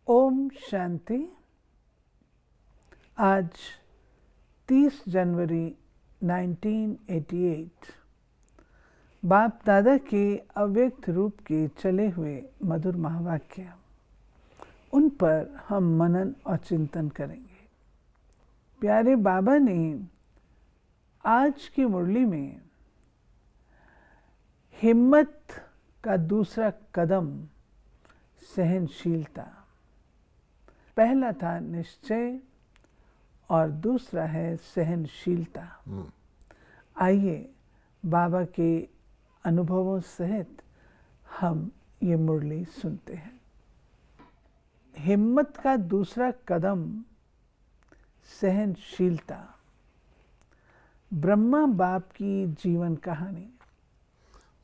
ओम शांति। आज 30 जनवरी 1988 बाप दादा के अव्यक्त रूप के चले हुए मधुर महावाक्य, उन पर हम मनन और चिंतन करेंगे। प्यारे बाबा ने आज की मुरली में हिम्मत का दूसरा कदम सहनशीलता, पहला था निश्चय और दूसरा है सहनशीलता। आइए बाबा के अनुभवों सहित हम ये मुरली सुनते हैं। हिम्मत का दूसरा कदम सहनशीलता, ब्रह्मा बाप की जीवन कहानी।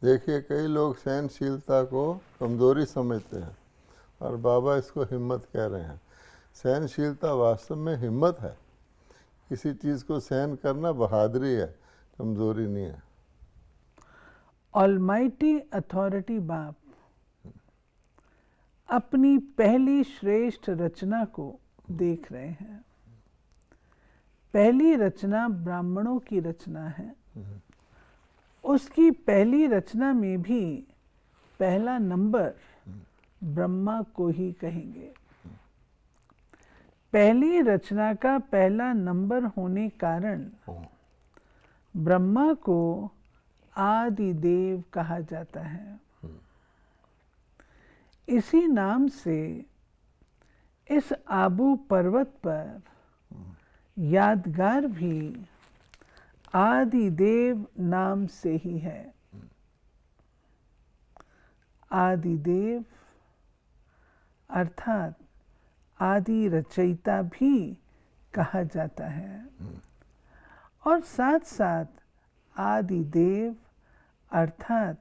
देखिए, कई लोग सहनशीलता को कमज़ोरी समझते हैं और बाबा इसको हिम्मत कह रहे हैं। सहनशीलता वास्तव में हिम्मत है। किसी चीज़ को सहन करना बहादुरी है, कमज़ोरी नहीं है। ऑलमाइटी अथॉरिटी बाप अपनी पहली श्रेष्ठ रचना को देख रहे हैं। पहली रचना ब्राह्मणों की रचना है। उसकी पहली रचना में भी पहला नंबर ब्रह्मा को ही कहेंगे। पहली रचना का पहला नंबर होने कारण ब्रह्मा को आदि देव कहा जाता है। इसी नाम से इस आबू पर्वत पर यादगार भी आदि देव नाम से ही है। आदि देव अर्थात आदि रचयिता भी कहा जाता है और साथ साथ आदि देव अर्थात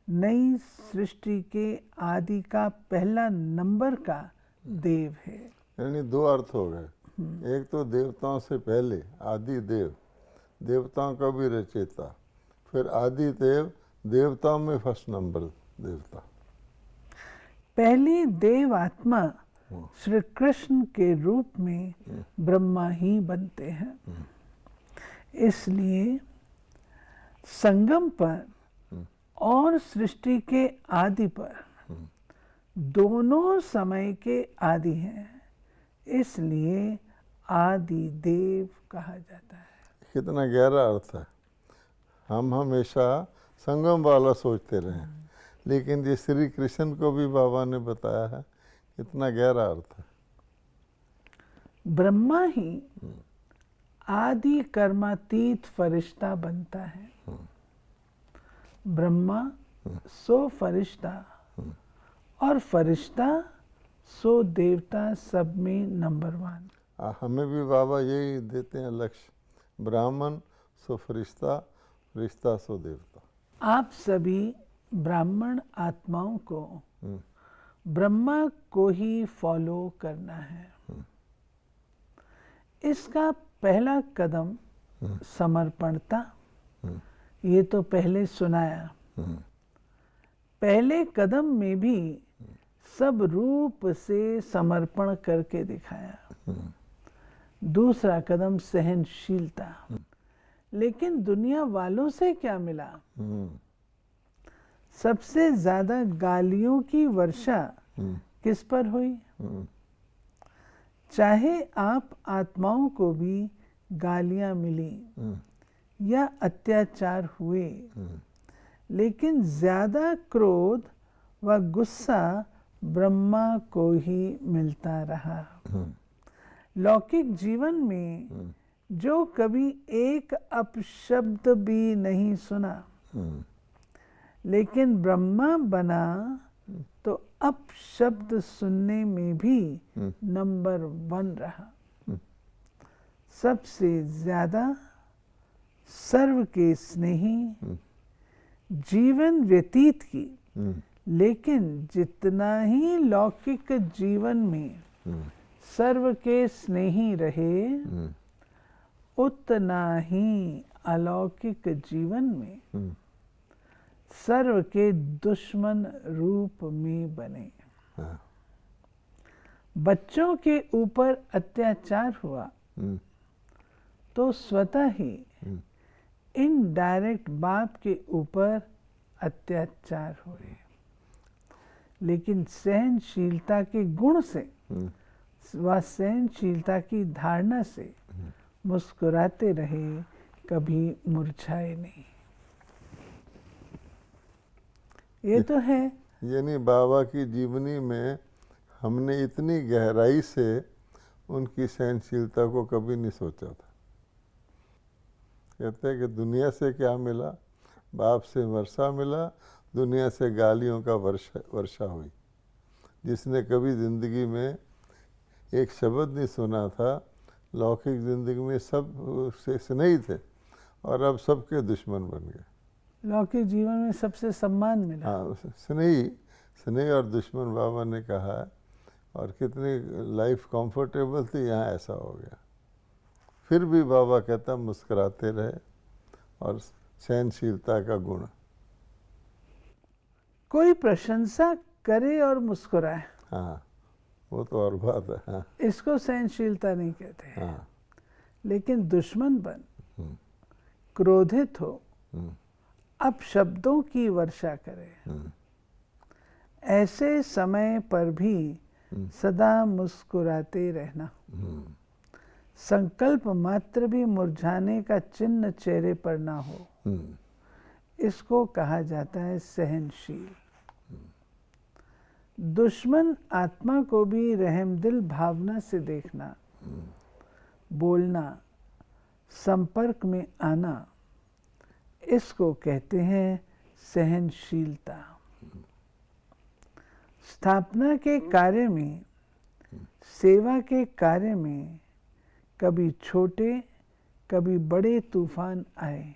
नई सृष्टि के आदि का पहला नंबर का देव है। यानी दो अर्थ हो गए। एक तो देवताओं से पहले आदि देव, देवताओं का भी रचयिता, फिर आदि देव, देवताओं में फर्स्ट नंबर देवता। पहली देव आत्मा श्री कृष्ण के रूप में ब्रह्मा ही बनते हैं। इसलिए संगम पर और सृष्टि के आदि पर दोनों समय के आदि हैं। इसलिए आदि देव कहा जाता है। कितना गहरा अर्थ है। हम हमेशा संगम वाला सोचते रहे, लेकिन ये श्री कृष्ण को भी बाबा ने बताया है। कितना गहरा अर्थ है। ब्रह्मा ही आदि कर्मातीत फरिश्ता बनता है। ब्रह्मा सो फरिश्ता और फरिश्ता सो देवता, सब में नंबर 1। हमें भी बाबा यही देते हैं लक्ष्य, ब्राह्मण सो फरिश्ता, फरिश्ता सो देवता। आप सभी ब्राह्मण आत्माओं को ब्रह्मा को ही फॉलो करना है। इसका पहला कदम समर्पणता, ये तो पहले सुनाया। पहले कदम में भी सब रूप से समर्पण करके दिखाया। दूसरा कदम सहनशीलता। लेकिन दुनिया वालों से क्या मिला? सबसे ज्यादा गालियों की वर्षा किस पर हुई? चाहे आप आत्माओं को भी गालियां मिली या अत्याचार हुए, लेकिन ज्यादा क्रोध व गुस्सा ब्रह्मा को ही मिलता रहा। लौकिक जीवन में जो कभी एक अपशब्द भी नहीं सुना, लेकिन ब्रह्मा बना तो अपशब्द सुनने में भी नंबर 1 रहा। सबसे ज्यादा सर्व के स्नेही, जीवन व्यतीत की, लेकिन जितना ही लौकिक जीवन में सर्व के स्नेही रहे, उतना ही अलौकिक जीवन में सर्व के दुश्मन रूप में बने। बच्चों के ऊपर अत्याचार हुआ हम्म, तो स्वतः ही इनडायरेक्ट बाप के ऊपर अत्याचार हुए, लेकिन सहनशीलता के गुण से व सहनशीलता की धारणा से मुस्कुराते रहे, कभी मुरझाए नहीं। ये तो है। यानी बाबा की जीवनी में हमने इतनी गहराई से उनकी सहनशीलता को कभी नहीं सोचा था। कहते हैं कि दुनिया से क्या मिला, बाप से वर्षा मिला, दुनिया से गालियों का वर्षा हुई। जिसने कभी ज़िंदगी में एक शब्द नहीं सुना था, लौकिक ज़िंदगी में सब उससे स्नेही थे और अब सबके दुश्मन बन गए। लौकिक जीवन में सबसे सम्मान मिला। हाँ, स्नेही और दुश्मन बाबा ने कहा है। और कितनी लाइफ कंफर्टेबल थी, यहाँ ऐसा हो गया। फिर भी बाबा कहता मुस्कुराते रहे और सहनशीलता का गुण। कोई प्रशंसा करे और मुस्कुराए, हाँ, वो तो और बात है। हाँ, इसको सहनशीलता नहीं कहते हैं। हाँ, लेकिन दुश्मन बन, क्रोधित हो, अपशब्दों की वर्षा करे, ऐसे समय पर भी सदा मुस्कुराते रहना, संकल्प मात्र भी मुरझाने का चिन्ह चेहरे पर ना हो, इसको कहा जाता है सहनशील। दुश्मन आत्मा को भी रहमदिल भावना से देखना, बोलना, संपर्क में आना, इसको कहते हैं सहनशीलता। स्थापना के कार्य में, सेवा के कार्य में कभी छोटे कभी बड़े तूफान आए।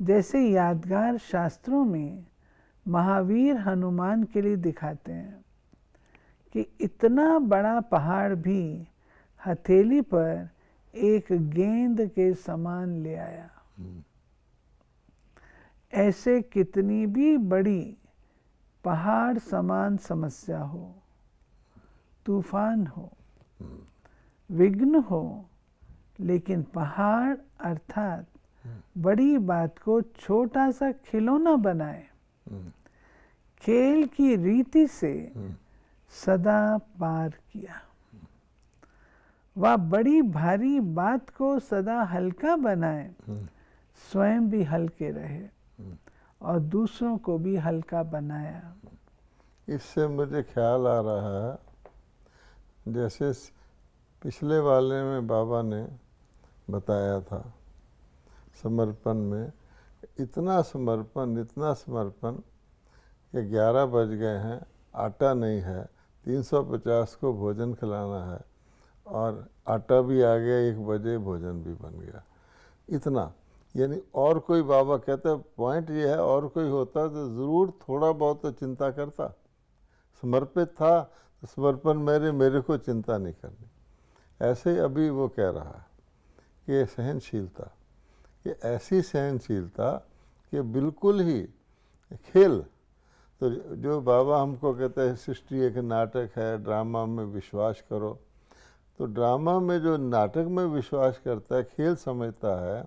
जैसे यादगार शास्त्रों में महावीर हनुमान के लिए दिखाते हैं कि इतना बड़ा पहाड़ भी हथेली पर एक गेंद के समान ले आया। ऐसे कितनी भी बड़ी पहाड़ समान समस्या हो, तूफान हो, विघ्न हो, लेकिन पहाड़ अर्थात बड़ी बात को छोटा सा खिलौना बनाए, खेल की रीति से सदा पार किया। वह बड़ी भारी बात को सदा हल्का बनाए, स्वयं भी हल्के रहे और दूसरों को भी हल्का बनाया। इससे मुझे ख्याल आ रहा है, जैसे पिछले वाले में बाबा ने बताया था समर्पण में, इतना समर्पण कि 11 बज गए हैं, आटा नहीं है, 350 को भोजन खिलाना है और आटा भी आ गया, 1 बजे भोजन भी बन गया। इतना, यानी और कोई, बाबा कहते पॉइंट ये है, और कोई होता तो ज़रूर थोड़ा बहुत तो चिंता करता। समर्पित था तो समर्पण मेरे को चिंता नहीं करनी। ऐसे ही अभी वो कह रहा है कि सहनशीलता, ये ऐसी सहनशीलता कि बिल्कुल ही खेल। तो जो बाबा हमको कहते हैं सृष्टि एक नाटक है, ड्रामा में विश्वास करो, तो ड्रामा में जो नाटक में विश्वास करता है, खेल समझता है,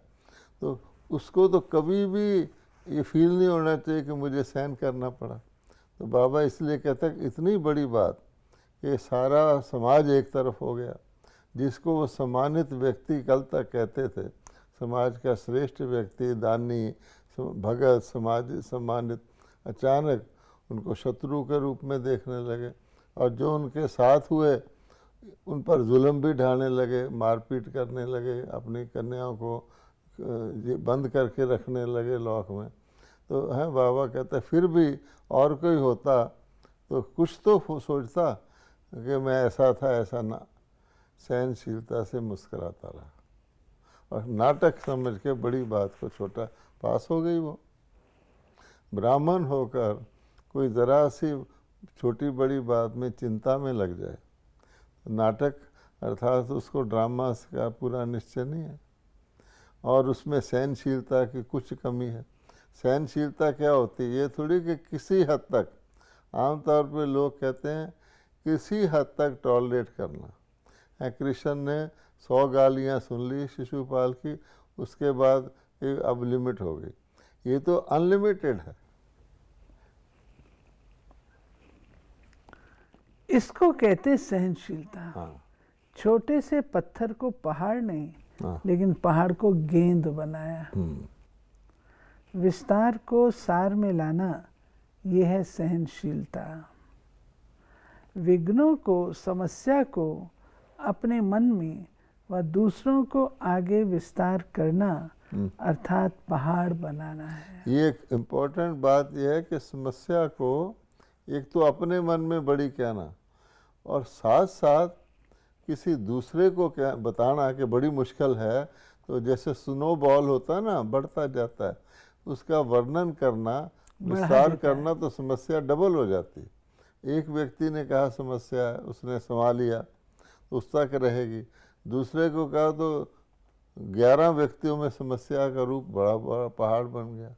तो उसको तो कभी भी ये फील नहीं होना चाहिए कि मुझे सहन करना पड़ा। तो बाबा इसलिए कहता है इतनी बड़ी बात कि सारा समाज एक तरफ हो गया, जिसको वो सम्मानित व्यक्ति कल तक कहते थे, समाज का श्रेष्ठ व्यक्ति, दानी, भगत, समाज सम्मानित, अचानक उनको शत्रु के रूप में देखने लगे और जो उनके साथ हुए उन पर जुल्म भी ढाने लगे, मारपीट करने लगे, अपनी कन्याओं को बंद करके रखने लगे लॉक में। तो हैं बाबा कहते फिर भी और कोई होता तो कुछ तो सोचता कि मैं ऐसा था, ऐसा ना। सहनशीलता से मुस्कुराता रहा और नाटक समझ के बड़ी बात को छोटा, पास हो गई वो। ब्राह्मण होकर कोई ज़रा सी छोटी बड़ी बात में चिंता में लग जाए, नाटक अर्थात उसको ड्रामा का पूरा निश्चय नहीं है और उसमें सहनशीलता की कुछ कमी है। सहनशीलता क्या होती है, ये थोड़ी कि किसी हद तक, आमतौर पे लोग कहते हैं किसी हद तक टॉलरेट करना। कृष्ण ने 100 गालियाँ सुन ली शिशुपाल की, उसके बाद अब लिमिट हो गई। ये तो अनलिमिटेड है। इसको कहते सहनशीलता। हाँ छोटे से पत्थर को पहाड़ नहीं, हाँ। लेकिन पहाड़ को गेंद बनाया। विस्तार को सार में लाना, यह है सहनशीलता। विघ्नों को, समस्या को अपने मन में व दूसरों को आगे विस्तार करना, अर्थात पहाड़ बनाना है। ये एक इम्पोर्टेंट बात यह है कि समस्या को एक तो अपने मन में बड़ी कहना, और साथ साथ किसी दूसरे को क्या बताना कि बड़ी मुश्किल है। तो जैसे स्नो बॉल होता है ना, बढ़ता जाता है, उसका वर्णन करना, विस्तार करना, तो समस्या डबल हो जाती। एक व्यक्ति ने कहा समस्या है, उसने संभालिया, उस तक रहेगी। दूसरे को कहा तो 11 व्यक्तियों में समस्या का रूप बड़ा बड़ा पहाड़ बन गया।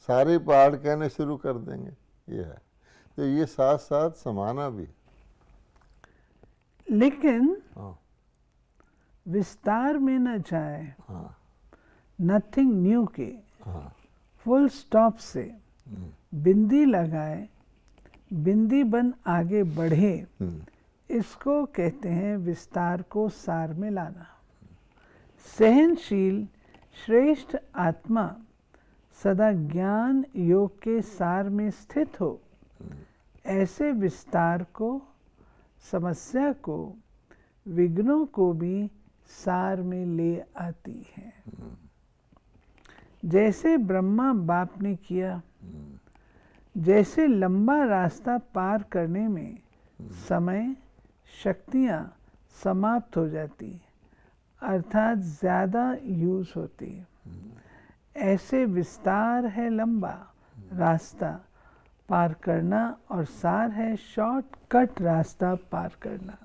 सारे पहाड़ कहने शुरू कर देंगे, ये है। तो ये साथ साथ समाना भी। लेकिन विस्तार में न जाए, नथिंग न्यू के फुल स्टॉप से बिंदी लगाए, बिंदी बन आगे बढ़े, इसको कहते हैं विस्तार को सार में लाना। सहनशील श्रेष्ठ आत्मा सदा ज्ञान योग के सार में स्थित हो, ऐसे विस्तार को, समस्या को, विघ्नों को भी सार में ले आती है। जैसे ब्रह्मा बाप ने किया, जैसे लंबा रास्ता पार करने में समय, शक्तियाँ समाप्त हो जाती, अर्थात ज़्यादा यूज़ होती, ऐसे विस्तार है लंबा रास्ता पार करना, और सार है शॉर्टकट रास्ता पार करना।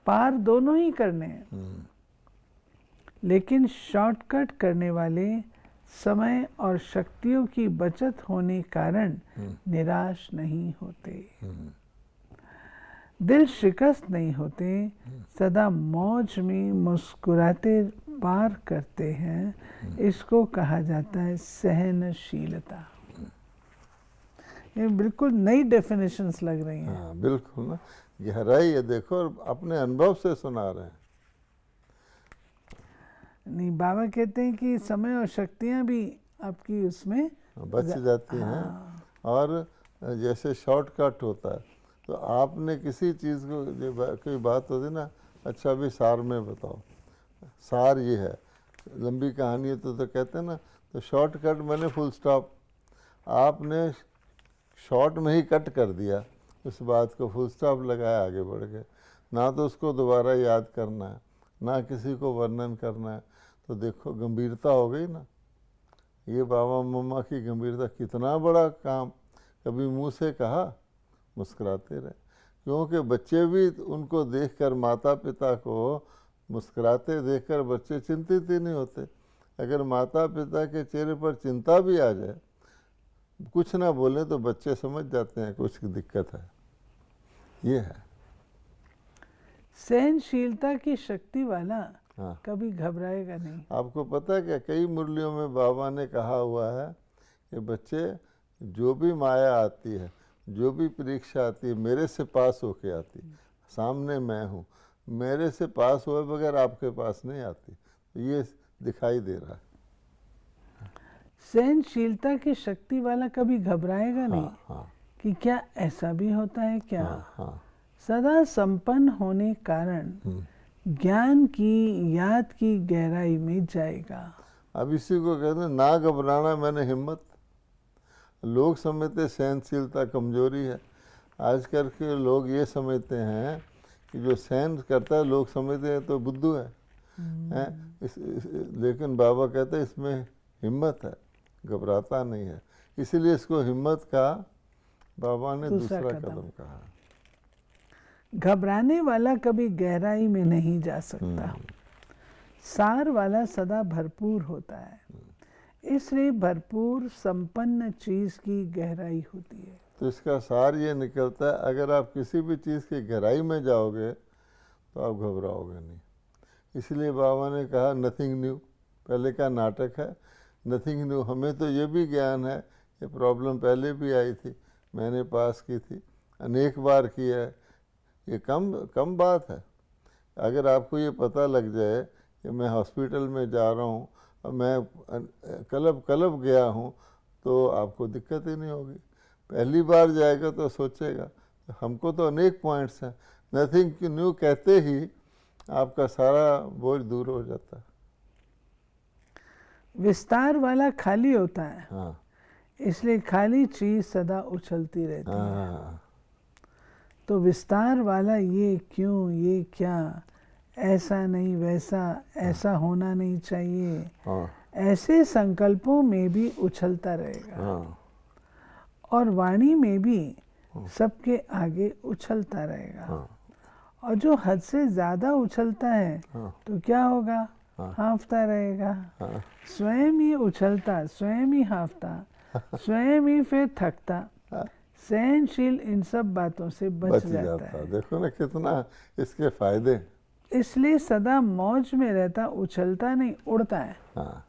पार दोनों ही करने हैं, लेकिन शॉर्टकट करने वाले समय और शक्तियों की बचत होने कारण निराश नहीं होते, दिल शिकस्त नहीं होते, सदा मौज में मुस्कुराते पार करते हैं। इसको कहा जाता है सहनशीलता। ये बिल्कुल नई डेफिनेशंस लग रही हैं। हाँ बिल्कुल ना, गहराई है। देखो, और अपने अनुभव से सुना रहे हैं। नहीं, बाबा कहते हैं कि समय और शक्तियाँ भी आपकी उसमें बच जाती हैं। और जैसे शॉर्टकट होता है, तो आपने किसी चीज़ को, कोई बात होती ना, अच्छा अभी सार में बताओ, सार ये है, लंबी कहानी है तो कहते हैं ना, तो शॉर्टकट मैंने फुल स्टॉप। आपने शॉर्ट में ही कट कर दिया उस बात को, फुल स्टॉप लगाया, आगे बढ़ गए। ना तो उसको दोबारा याद करना है, ना किसी को वर्णन करना है। तो देखो गंभीरता हो गई ना, ये बाबा मम्मा की गंभीरता, कितना बड़ा काम। कभी मुंह से कहा, मुस्कुराते रहे, क्योंकि बच्चे भी उनको देखकर, माता पिता को मुस्कुराते देखकर बच्चे चिंतित ही नहीं होते। अगर माता पिता के चेहरे पर चिंता भी आ जाए, कुछ ना बोले, तो बच्चे समझ जाते हैं कुछ दिक्कत है। ये है सहनशीलता की शक्ति वाला हाँ। कभी घबराएगा नहीं। आपको पता है क्या, कई मुरलियों में बाबा ने कहा हुआ है कि बच्चे, जो भी माया आती है, जो भी परीक्षा आती है, मेरे से पास होके आती। सामने मैं हूँ, मेरे से पास हुए बगैर आपके पास नहीं आती। तो ये दिखाई दे रहा है। सहनशीलता की शक्ति वाला कभी घबराएगा नहीं। हाँ, कि क्या ऐसा भी होता है क्या? हाँ, सदा संपन्न होने कारण ज्ञान की, याद की गहराई में जाएगा। अब इसी को कहते हैं ना घबराना, मैंने हिम्मत। लोग समझते सहनशीलता कमजोरी है। आजकल के लोग ये समझते हैं कि जो सहन करता है, लोग समझते हैं तो बुद्धू है। लेकिन बाबा कहते हैं इसमें हिम्मत है, घबराता नहीं है। इसीलिए इसको हिम्मत का बाबा ने दूसरा कदम कहा। घबराने वाला कभी गहराई में नहीं जा सकता। सार वाला सदा भरपूर होता है, इसलिए भरपूर संपन्न चीज की गहराई होती है। तो इसका सार ये निकलता है, अगर आप किसी भी चीज़ की गहराई में जाओगे तो आप घबराओगे नहीं। इसलिए बाबा ने कहा नथिंग न्यू, पहले का नाटक है नथिंग न्यू। हमें तो ये भी ज्ञान है, ये प्रॉब्लम पहले भी आई थी, मैंने पास की थी, अनेक बार की है, ये कम बात है। अगर आपको ये पता लग जाए कि मैं हॉस्पिटल में जा रहा हूँ और मैं कलब गया हूँ, तो आपको दिक्कत ही नहीं होगी। पहली बार जाएगा तो सोचेगा हमको तो अनेक पॉइंट्स हैं, नथिंग न्यू कहते ही आपका सारा बोझ दूर हो जाता है। विस्तार वाला खाली होता है, हाँ इसलिए खाली चीज सदा उछलती रहती है। हाँ तो विस्तार वाला ये क्यों, ये क्या, ऐसा नहीं वैसा, ऐसा होना नहीं चाहिए, हाँ ऐसे संकल्पों में भी उछलता रहेगा। हाँ और वाणी में भी सबके आगे उछलता रहेगा। हाँ और जो हद से ज़्यादा उछलता है हाँ तो क्या होगा, हाँ। हाँफता रहेगा, हाँ स्वयं ही उछलता, स्वयं ही हाँफता, स्वयं ही फिर थकता। सहनशील इन सब बातों से बच जाता है। देखो ना कितना इसके फायदे। इसलिए सदा मौज में रहता, उछलता नहीं, उड़ता है। हाँ,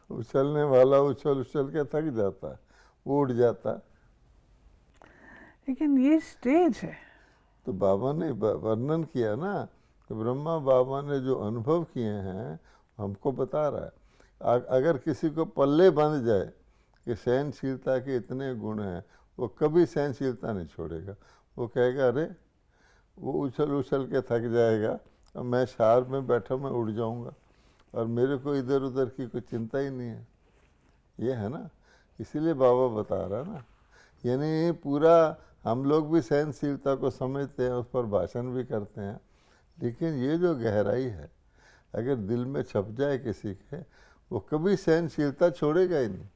उछलने वाला उछल के थक जाता है, उड़ जाता है। लेकिन ये स्टेज है। तो बाबा ने वर्णन किया ना, तो ब्रह्मा बाबा ने जो अनुभव किए हैं हमको बता रहा है। अगर किसी को पल्ले बंध जाए कि सहनशीलता के इतने गुण हैं, वो कभी सहनशीलता नहीं छोड़ेगा। वो कहेगा अरे वो उछल के थक जाएगा और मैं शार में बैठा मैं उड़ जाऊंगा और मेरे को इधर उधर की कोई चिंता ही नहीं है। ये है ना, इसीलिए बाबा बता रहा ना। यानी पूरा हम लोग भी सहनशीलता को समझते हैं, उस पर भाषण भी करते हैं, लेकिन ये जो गहराई है अगर दिल में छप जाए किसी के, वो कभी सहनशीलता छोड़ेगा ही नहीं।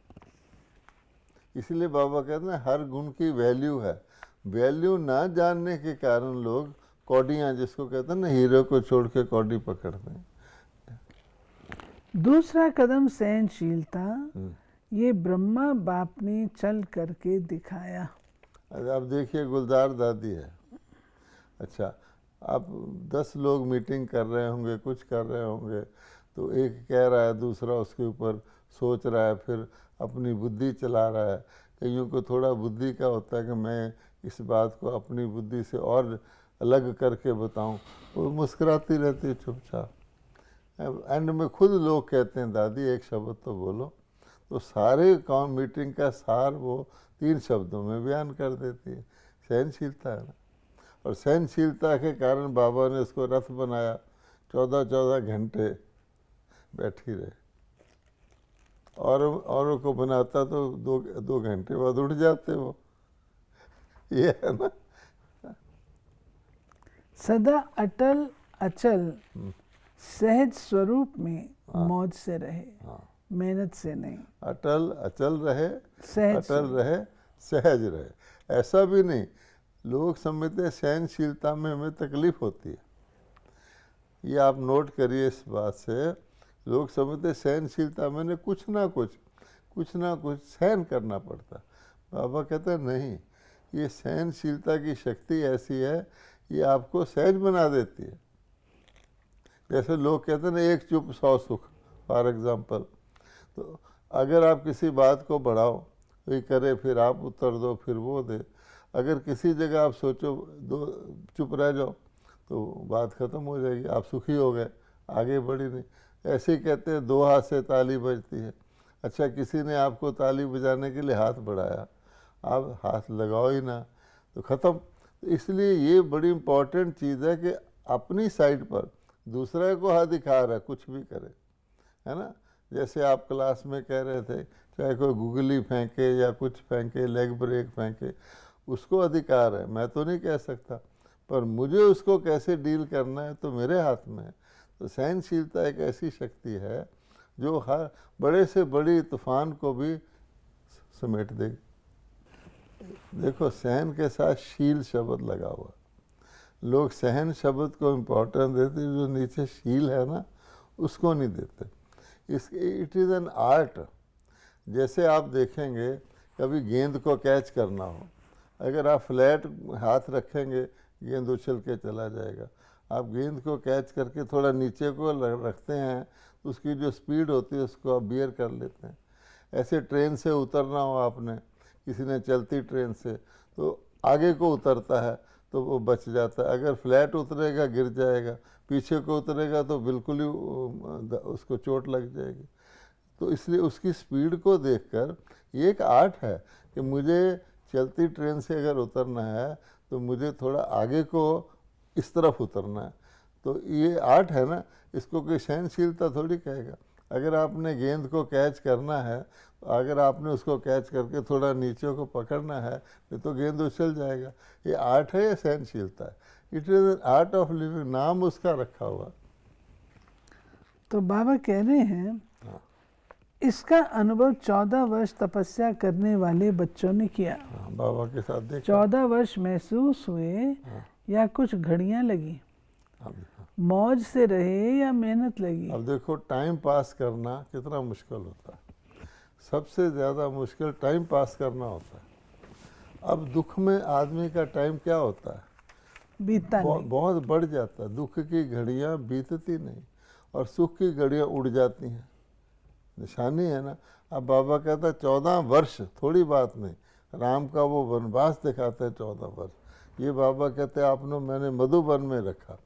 इसलिए बाबा कहते हैं हर गुण की वैल्यू है। वैल्यू ना जानने के कारण लोग कौडियाँ, जिसको कहते हैं ना, हीरो को छोड़ के कौडी पकड़ते हैं। दूसरा कदम सहनशीलता, ये ब्रह्मा बाप ने चल करके दिखाया। अब देखिए गुलजार दादी है, अच्छा आप 10 लोग मीटिंग कर रहे होंगे, कुछ कर रहे होंगे, तो एक कह रहा है, दूसरा उसके ऊपर सोच रहा है, फिर अपनी बुद्धि चला रहा है। कईयों को थोड़ा बुद्धि का होता है कि मैं इस बात को अपनी बुद्धि से और अलग करके बताऊं, वो मुस्कुराती रहती है चुपचाप। एंड में खुद लोग कहते हैं दादी एक शब्द तो बोलो, तो सारे काम मीटिंग का सार वो 3 शब्दों में बयान कर देती है। सहनशीलता है ना। और सहनशीलता के कारण बाबा ने उसको रथ बनाया, 14 घंटे बैठी रहे। और औरों को बनाता तो 2 घंटे बाद उठ जाते वो। ये है ना, सदा अटल अचल सहज स्वरूप में मौज से रहे, मेहनत से नहीं। अटल अचल रहे, सहज अटल रहे, सहज रहे। ऐसा भी नहीं, लोग समझते हैं सहनशीलता में हमें तकलीफ होती है। ये आप नोट करिए इस बात से, लोग समझते हैं सहनशीलता में कुछ ना कुछ सहन करना पड़ता। बाबा कहते हैं नहीं, ये सहनशीलता की शक्ति ऐसी है, ये आपको सहज बना देती है। जैसे लोग कहते हैं ना, एक चुप 100 सुख, फॉर एग्जाम्पल। तो अगर आप किसी बात को बढ़ाओ, कोई करे फिर आप उत्तर दो, फिर वो दे। अगर किसी जगह आप सोचो चुप रह जाओ तो बात ख़त्म हो जाएगी, आप सुखी हो गए, आगे बढ़ी नहीं। ऐसे ही कहते हैं 2 हाथ से ताली बजती है। अच्छा, किसी ने आपको ताली बजाने के लिए हाथ बढ़ाया, आप हाथ लगाओ ही ना तो ख़त्म। तो इसलिए ये बड़ी इम्पॉर्टेंट चीज़ है कि अपनी साइड पर दूसरे को अधिकार है कुछ भी करे, है ना। जैसे आप क्लास में कह रहे थे, चाहे कोई गुगली फेंके या कुछ फेंके, लेग ब्रेक फेंके, उसको अधिकार है, मैं तो नहीं कह सकता, पर मुझे उसको कैसे डील करना है तो मेरे हाथ में है। तो सहनशीलता एक ऐसी शक्ति है जो हर बड़े से बड़ी तूफान को भी समेट देगी। देखो सहन के साथ शील शब्द लगा हुआ, लोग सहन शब्द को इम्पोर्टेंस देते, जो नीचे शील है ना उसको नहीं देते। It is an art. जैसे आप देखेंगे कभी गेंद को कैच करना हो अगर आप फ्लैट हाथ रखेंगे गेंद उछल के चला जाएगा। आप गेंद को कैच करके थोड़ा नीचे को रखते हैं तो उसकी जो स्पीड होती है उसको आप बियर कर लेते हैं। ऐसे ट्रेन से उतरना हो आपने, किसी ने चलती ट्रेन से, तो आगे को उतरता है तो वो बच जाता है। अगर फ्लैट उतरेगा गिर जाएगा, पीछे को उतरेगा तो बिल्कुल ही उसको चोट लग जाएगी। तो इसलिए उसकी स्पीड को देखकर ये एक आर्ट है कि मुझे चलती ट्रेन से अगर उतरना है तो मुझे थोड़ा आगे को इस तरफ उतरना है। तो ये आर्ट है ना, इसको कोई सहनशीलता थोड़ी कहेगा। अगर आपने गेंद को कैच करना है, अगर आपने उसको कैच करके थोड़ा नीचे को पकड़ना है नहीं तो गेंद उछल जाएगा। ये आर्ट है या सहनशीलता है? It is an art of living, नाम उसका रखा हुआ। तो बाबा कह रहे हैं इसका अनुभव 14 वर्ष तपस्या करने वाले बच्चों ने किया। बाबा के साथ देखा। 14 वर्ष महसूस हुए या कुछ घड़ियां लगी, मौज से रहे या मेहनत लगी। अब देखो, टाइम पास करना कितना मुश्किल होता है। सबसे ज़्यादा मुश्किल टाइम पास करना होता है। अब दुख में आदमी का टाइम क्या होता है? बीतता नहीं। बहुत बढ़ जाता है। दुख की घड़ियाँ बीतती नहीं और सुख की घड़ियाँ उड़ जाती हैं। निशानी है ना। अब बाबा कहता है 14 वर्ष थोड़ी बात नहीं, राम का वो वनवास दिखाते हैं 14 वर्ष। ये बाबा कहते हैं आपने मैंने मधुबन में रखा।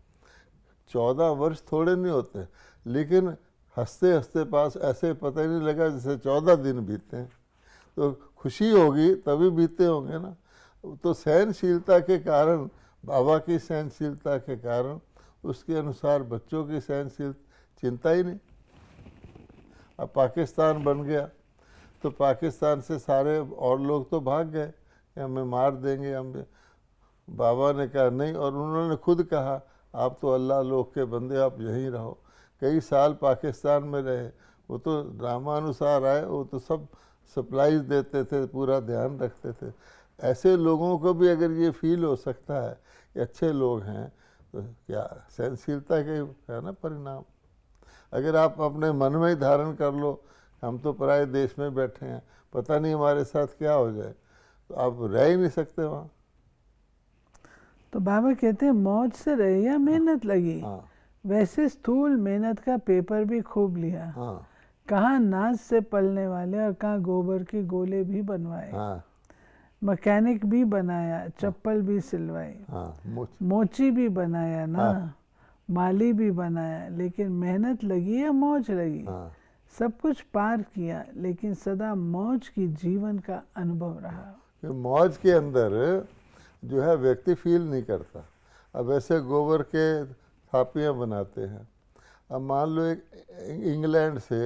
14 वर्ष थोड़े नहीं होते, लेकिन हंसते हंसते पास ऐसे पता ही नहीं लगा जैसे 14 दिन बीते हैं। तो खुशी होगी तभी बीते होंगे ना। तो सहनशीलता के कारण, बाबा की सहनशीलता के कारण, उसके अनुसार बच्चों की सहनशील चिंता ही नहीं। अब पाकिस्तान बन गया तो पाकिस्तान से सारे और लोग तो भाग गए कि हमें मार देंगे। हम बाबा ने कहा नहीं, और उन्होंने खुद कहा आप तो अल्लाह लोग के बंदे, आप यहीं रहो। कई साल पाकिस्तान में रहे। वो तो ड्रामानुसार आए, वो तो सब सप्लाईज देते थे, पूरा ध्यान रखते थे। ऐसे लोगों को भी अगर ये फील हो सकता है कि अच्छे लोग हैं, तो क्या सहनशीलता के है ना परिणाम। अगर आप अपने मन में ही धारण कर लो हम तो पराए देश में बैठे हैं, पता नहीं हमारे साथ क्या हो जाए, तो आप रह ही नहीं सकते वहाँ। तो बाबा कहते हैं मौज से रहे या मेहनत लगी। वैसे स्थूल मेहनत का पेपर भी खूब लिया। कहाँ नाच से पलने वाले और कहाँ गोबर के गोले भी बनवाए। मैकेनिक भी बनाया, चप्पल भी सिलवाई, मोची भी बनाया ना, माली भी बनाया। लेकिन मेहनत लगी या मौज लगी, सब कुछ पार किया, लेकिन सदा मौज की जीवन का अनुभव रहा। मौज के अंदर जो है व्यक्ति फील नहीं करता। अब ऐसे गोबर के थापियाँ बनाते हैं। अब मान लो एक इंग्लैंड से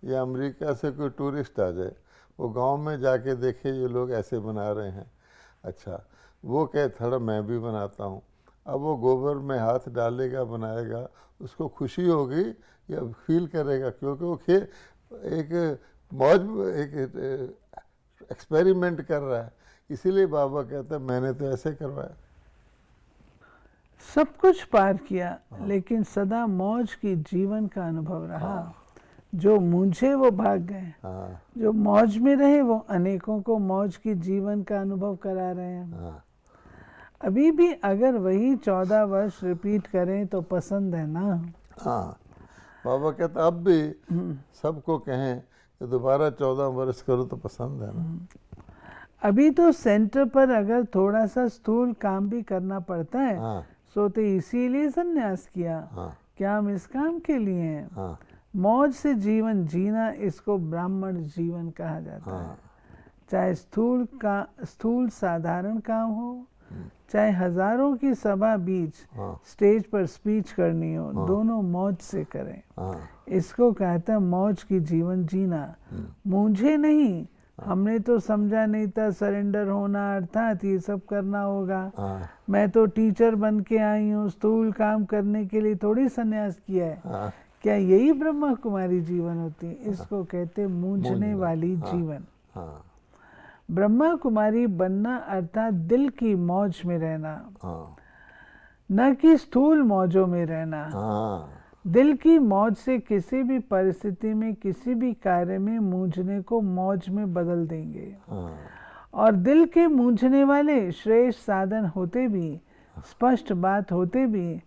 या अमेरिका से कोई टूरिस्ट आ जाए, वो गांव में जाके देखे ये लोग ऐसे बना रहे हैं, अच्छा वो कहे थोड़ा मैं भी बनाता हूँ। अब वो गोबर में हाथ डालेगा, बनाएगा, उसको खुशी होगी या फील करेगा, क्योंकि वो एक मौज, एक एक्सपेरिमेंट कर रहा है। इसीलिए बाबा कहते हैं मैंने तो ऐसे करवाया। सब कुछ पार किया, लेकिन सदा मौज की जीवन का अनुभव रहा। जो मुझे वो भाग गए, जो मौज में रहे वो अनेकों को मौज की जीवन का अनुभव करा रहे हैं। अभी भी अगर वही 14 वर्ष रिपीट करें तो पसंद है ना। बाबा कहता अब भी सबको कहें कि दोबारा 14 वर्ष करो तो पसंद है ना। अभी तो सेंटर पर अगर थोड़ा सा स्थूल काम भी करना पड़ता है, सो तो इसीलिए संन्यास किया। क्या हम इस काम के लिए हैं? मौज से जीवन जीना, इसको ब्राह्मण जीवन कहा जाता है। चाहे स्थूल साधारण काम हो, चाहे हजारों की सभा बीच स्टेज पर स्पीच करनी हो, दोनों मौज से करें। इसको कहता है मौज की जीवन जीना। मुझे नहीं, हमने तो समझा नहीं था सरेंडर होना अर्थात ये सब करना होगा। मैं तो टीचर बन के आई हूँ, स्थूल काम करने के लिए थोड़ी संन्यास किया है। क्या यही ब्रह्मा कुमारी जीवन होती है? इसको कहते मूंझने वाली जीवन। ब्रह्मा कुमारी बनना अर्थात दिल की मौज में रहना, न कि स्थूल मौजों में रहना। दिल की मौज से किसी भी परिस्थिति में, किसी भी कार्य में मूंझने को मौज में बदल देंगे। और दिल के मूंझने वाले श्रेष्ठ साधन होते भी, स्पष्ट बात होते भी,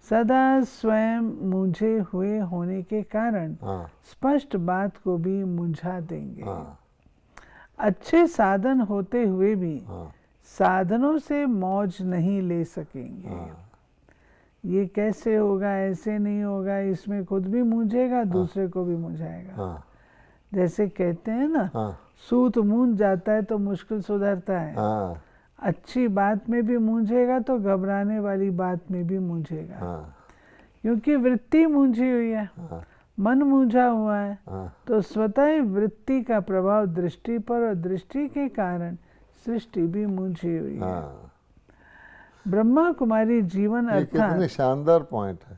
सदा स्वयं मूंझे हुए होने के कारण स्पष्ट बात को भी मुंझा देंगे। अच्छे साधन होते हुए भी साधनों से मौज नहीं ले सकेंगे। ये कैसे होगा, ऐसे नहीं होगा, इसमें खुद भी मूंझेगा, दूसरे को भी मूंझाएगा। जैसे कहते हैं ना, सूत मूंझ जाता है तो मुश्किल सुधरता है। अच्छी बात में भी मूंझेगा तो घबराने वाली बात में भी मूंझेगा। क्योंकि वृत्ति मूंझी हुई है, मन मूंझा हुआ है, तो स्वतः ही वृत्ति का प्रभाव दृष्टि पर, और दृष्टि के कारण सृष्टि भी मूंझी हुई है। ब्रह्मा कुमारी जीवन अर्थात, कितनी शानदार पॉइंट है।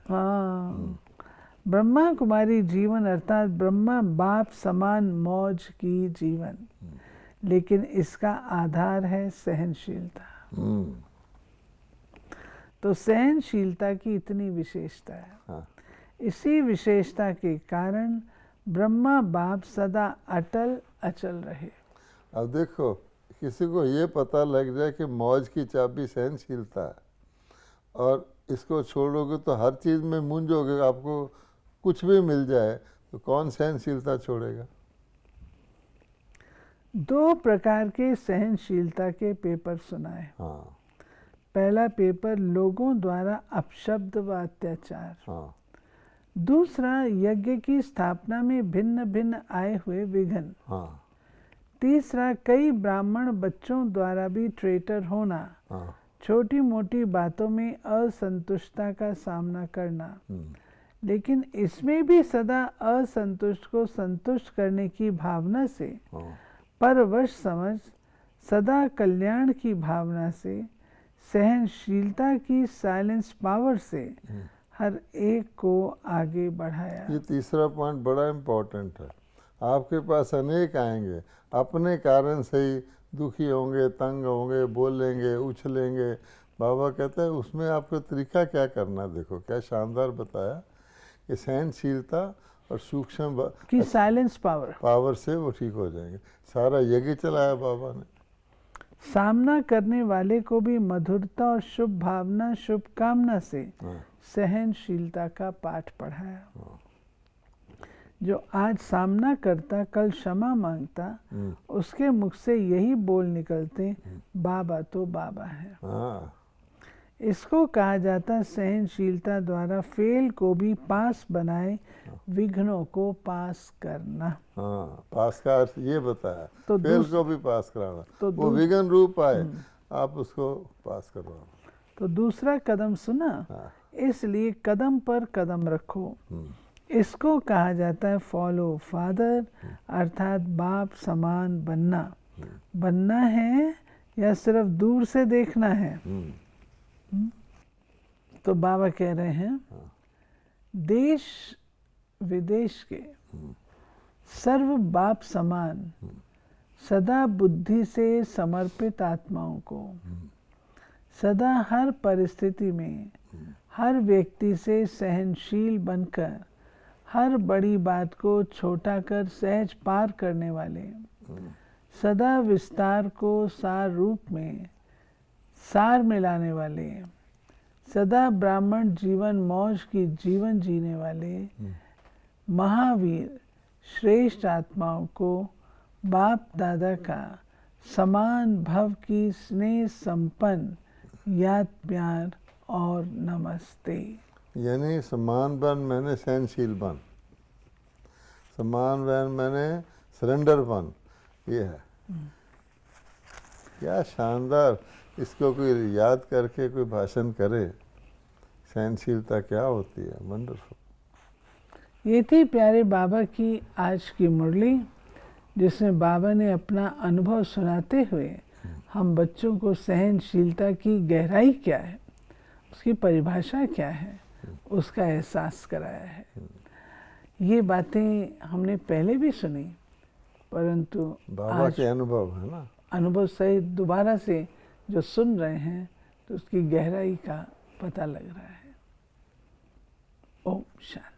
ब्रह्मा कुमारी जीवन अर्थात ब्रह्मा बाप समान मौज की जीवन, लेकिन इसका आधार है सहनशीलता। तो सहनशीलता की इतनी विशेषता है। इसी विशेषता के कारण ब्रह्मा बाप सदा अटल अचल रहे। अब देखो, किसी को ये पता लग जाए कि मौज की चाबी सहनशीलता है और इसको छोड़ोगे तो हर चीज़ में मूंझोगे, आपको कुछ भी मिल जाए तो कौन सहनशीलता छोड़ेगा। 2 प्रकार के सहनशीलता के पेपर सुनाए। पहला पेपर लोगों द्वारा अपशब्द व अत्याचार। दूसरा यज्ञ की स्थापना में भिन्न भिन्न आए हुए विघ्न। तीसरा कई ब्राह्मण बच्चों द्वारा भी ट्रेटर होना, छोटी मोटी बातों में असंतुष्टता का सामना करना, लेकिन इसमें भी सदा असंतुष्ट को संतुष्ट करने की भावना से, परवश समझ, सदा कल्याण की भावना से, सहनशीलता की साइलेंस पावर से हर एक को आगे बढ़ाया। ये तीसरा पॉइंट बड़ा इम्पोर्टेंट है। आपके पास अनेक आएंगे, अपने कारण से ही दुखी होंगे, तंग होंगे, बोलेंगे, उछलेंगे। बाबा कहते हैं उसमें आपका तरीका क्या करना। देखो क्या शानदार बताया कि सहनशीलता और सूक्ष्म की साइलेंस पावर से वो ठीक हो जाएंगे। सारा यज्ञ चलाया बाबा ने। सामना करने वाले को भी मधुरता और शुभ भावना, शुभ कामना से सहनशीलता का पाठ पढ़ाया। जो आज सामना करता, कल क्षमा मांगता, उसके मुख से यही बोल निकलते, बाबा तो बाबा है। इसको कहा जाता सहनशीलता द्वारा फेल को भी पास बनाए, विघ्नों को पास करना। पास का अर्थ ये बताया, तो फेल को भी पास कराना। तो वो विघ्न रूप आए, आप उसको पास करवाओ। तो दूसरा कदम सुना, इसलिए कदम पर कदम रखो। इसको कहा जाता है फॉलो फादर, अर्थात बाप समान बनना। बनना है या सिर्फ दूर से देखना है। तो बाबा कह रहे हैं, देश विदेश के सर्व बाप समान सदा बुद्धि से समर्पित आत्माओं को, सदा हर परिस्थिति में हर व्यक्ति से सहनशील बनकर, हर बड़ी बात को छोटा कर सहज पार करने वाले, सदा विस्तार को सार रूप में सार में लाने वाले, सदा ब्राह्मण जीवन मौज की जीवन जीने वाले महावीर श्रेष्ठ आत्माओं को बाप दादा का समान भव की स्नेह संपन्न याद प्यार और नमस्ते। यानी समान बन मैंने सहनशील बन, समान बन मैंने सरेंडर बन, ये है। क्या शानदार। इसको कोई याद करके कोई भाषण करे, सहनशीलता क्या होती है। वंडरफुल। ये थी प्यारे बाबा की आज की मुरली, जिसमें बाबा ने अपना अनुभव सुनाते हुए हम बच्चों को सहनशीलता की गहराई क्या है, उसकी परिभाषा क्या है, उसका एहसास कराया है। ये बातें हमने पहले भी सुनी, परंतु बाबा के अनुभव है ना, अनुभव सहित दोबारा से जो सुन रहे हैं तो उसकी गहराई का पता लग रहा है। ओम शांति।